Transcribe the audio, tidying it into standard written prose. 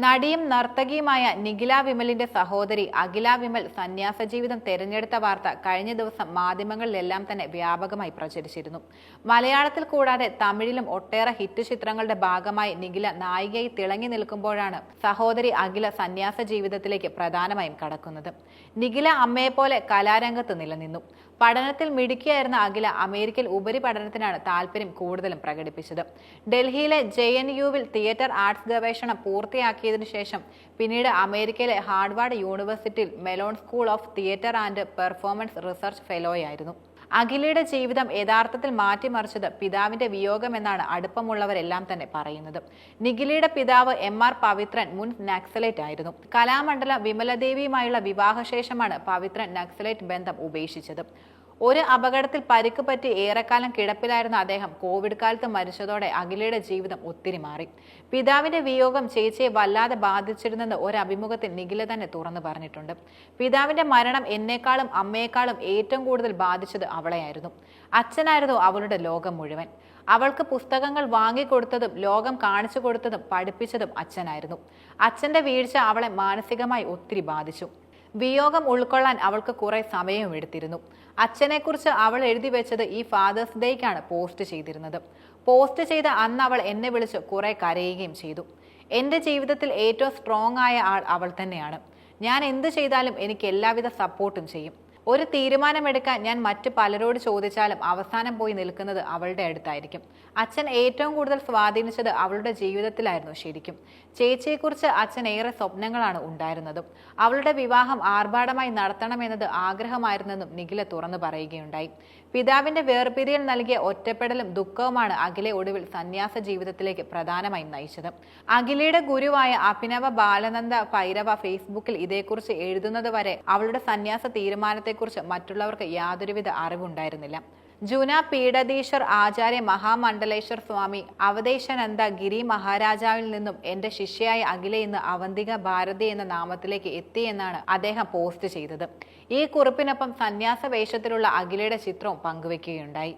നടിയും നർത്തകിയുമായ നിഖില വിമലിന്റെ സഹോദരി അഖില വിമൽ സന്യാസ ജീവിതം തെരഞ്ഞെടുത്ത വാർത്ത കഴിഞ്ഞ ദിവസം മാധ്യമങ്ങളിലെല്ലാം തന്നെ വ്യാപകമായി പ്രചരിച്ചിരുന്നു. മലയാളത്തിൽ കൂടാതെ തമിഴിലും ഒട്ടേറെ ഹിറ്റ് ചിത്രങ്ങളുടെ ഭാഗമായി നിഖില നായികയായി തിളങ്ങി നിൽക്കുമ്പോഴാണ് സഹോദരി അഖില സന്യാസ ജീവിതത്തിലേക്ക് പ്രധാനമായും കടക്കുന്നത്. നിഖില അമ്മയെപ്പോലെ കലാരംഗത്ത് നിലനിന്നു. പഠനത്തിൽ മിടുക്കിയായിരുന്ന അഖില അമേരിക്കയിൽ ഉപരിപഠനത്തിനാണ് താല്പര്യം കൂടുതലും പ്രകടിപ്പിച്ചത്. ഡൽഹിയിലെ JNUവിൽ തിയേറ്റർ ആർട്സ് ഗവേഷണം പൂർത്തിയാക്കിയതിനു ശേഷം പിന്നീട് അമേരിക്കയിലെ ഹാർവാർഡ് യൂണിവേഴ്സിറ്റിയിൽ Mellon school of theatre and performance research ഫെലോയായിരുന്നു. അഖിലയുടെ ജീവിതം യഥാർത്ഥത്തിൽ മാറ്റിമറിച്ചത് പിതാവിന്റെ വിയോഗമെന്നാണ് അടുപ്പമുള്ളവരെല്ലാം തന്നെ പറയുന്നത്. നിഖിലയുടെ പിതാവ് MR പവിത്രൻ മുൻ നക്സലൈറ്റ് ആയിരുന്നു. കലാമണ്ഡലം വിമലദേവിയുമായുള്ള വിവാഹശേഷമാണ് പവിത്രൻ നക്സലൈറ്റ് ബന്ധം ഉപേക്ഷിച്ചത്. ഒരു അപകടത്തിൽ പരിക്ക് പറ്റി ഏറെക്കാലം കിടപ്പിലായിരുന്ന അദ്ദേഹം കോവിഡ് കാലത്ത് മരിച്ചതോടെ അഖിലയുടെ ജീവിതം ഒത്തിരി മാറി. പിതാവിന്റെ വിയോഗം ചേച്ചിയെ വല്ലാതെ ബാധിച്ചിരുന്നെന്ന് ഒരു അഭിമുഖത്തിൽ നിഖില തന്നെ തുറന്നു പറഞ്ഞിട്ടുണ്ട്. പിതാവിന്റെ മരണം എന്നെക്കാളും അമ്മയെക്കാളും ഏറ്റവും കൂടുതൽ ബാധിച്ചത് അവളെയായിരുന്നു. അച്ഛനായിരുന്നു അവളുടെ ലോകം മുഴുവൻ. അവൾക്ക് പുസ്തകങ്ങൾ വാങ്ങിക്കൊടുത്തതും ലോകം കാണിച്ചു കൊടുത്തതും പഠിപ്പിച്ചതും അച്ഛനായിരുന്നു. അച്ഛന്റെ വീഴ്ച അവളെ മാനസികമായി ഒത്തിരി ബാധിച്ചു. വിയോഗം ഉൾക്കൊള്ളാൻ അവൾക്ക് കുറെ സമയവും എടുത്തിരുന്നു. അച്ഛനെക്കുറിച്ച് അവൾ എഴുതി വെച്ചത് ഈ ഫാദേഴ്സ് ഡേക്കാണ് പോസ്റ്റ് ചെയ്തിരുന്നത്. പോസ്റ്റ് ചെയ്ത അന്ന് അവൾ എന്നെ വിളിച്ച് കുറെ കരയുകയും ചെയ്തു. എൻ്റെ ജീവിതത്തിൽ ഏറ്റവും സ്ട്രോങ് ആയ ആൾ അവൾ തന്നെയാണ്. ഞാൻ എന്ത് ചെയ്താലും എനിക്ക് എല്ലാവിധ സപ്പോർട്ടും ചെയ്യും. ഒരു തീരുമാനമെടുക്കാൻ ഞാൻ മറ്റു പലരോട് ചോദിച്ചാലും അവസാനം പോയി നിൽക്കുന്നത് അവളുടെ അടുത്തായിരിക്കും. അച്ഛൻ ഏറ്റവും കൂടുതൽ സ്വാധീനിച്ചത് അവളുടെ ജീവിതത്തിലായിരുന്നു ശരിക്കും. ചേച്ചിയെക്കുറിച്ച് അച്ഛൻ ഏറെ സ്വപ്നങ്ങളാണ് ഉണ്ടായിരുന്നതും. അവളുടെ വിവാഹം ആർഭാടമായി നടത്തണമെന്നത് ആഗ്രഹമായിരുന്നെന്നും നിഖില തുറന്നു പറയുകയുണ്ടായി. പിതാവിന്റെ വേർപിരിയൽ നൽകിയ ഒറ്റപ്പെടലും ദുഃഖവുമാണ് അഖിലെ ഒടുവിൽ സന്യാസ ജീവിതത്തിലേക്ക് പ്രധാനമായും നയിച്ചത്. അഖിലയുടെ ഗുരുവായ അഭിനവ ബാലനന്ദ ഭൈരവ ഫേസ്ബുക്കിൽ ഇതേക്കുറിച്ച് എഴുതുന്നത് വരെ അവളുടെ സന്യാസ തീരുമാനത്തെക്കുറിച്ച് മറ്റുള്ളവർക്ക് യാതൊരുവിധ അറിവുണ്ടായിരുന്നില്ല. ജുന പീഠധീശ്വർ ആചാര്യ മഹാമണ്ഡലേശ്വർ സ്വാമി അവദേശാനന്ദ ഗിരി മഹാരാജാവിൽ നിന്നും എന്റെ ശിഷ്യയായ അഖില ഇന്ന് അവന്തിക ഭാരതി എന്ന നാമത്തിലേക്ക് എത്തിയെന്നാണ് അദ്ദേഹം പോസ്റ്റ് ചെയ്തത്. ഈ കുറിപ്പിനൊപ്പം സന്യാസ വേഷത്തിലുള്ള അഖിലയുടെ ചിത്രവും പങ്കുവെക്കുകയുണ്ടായി.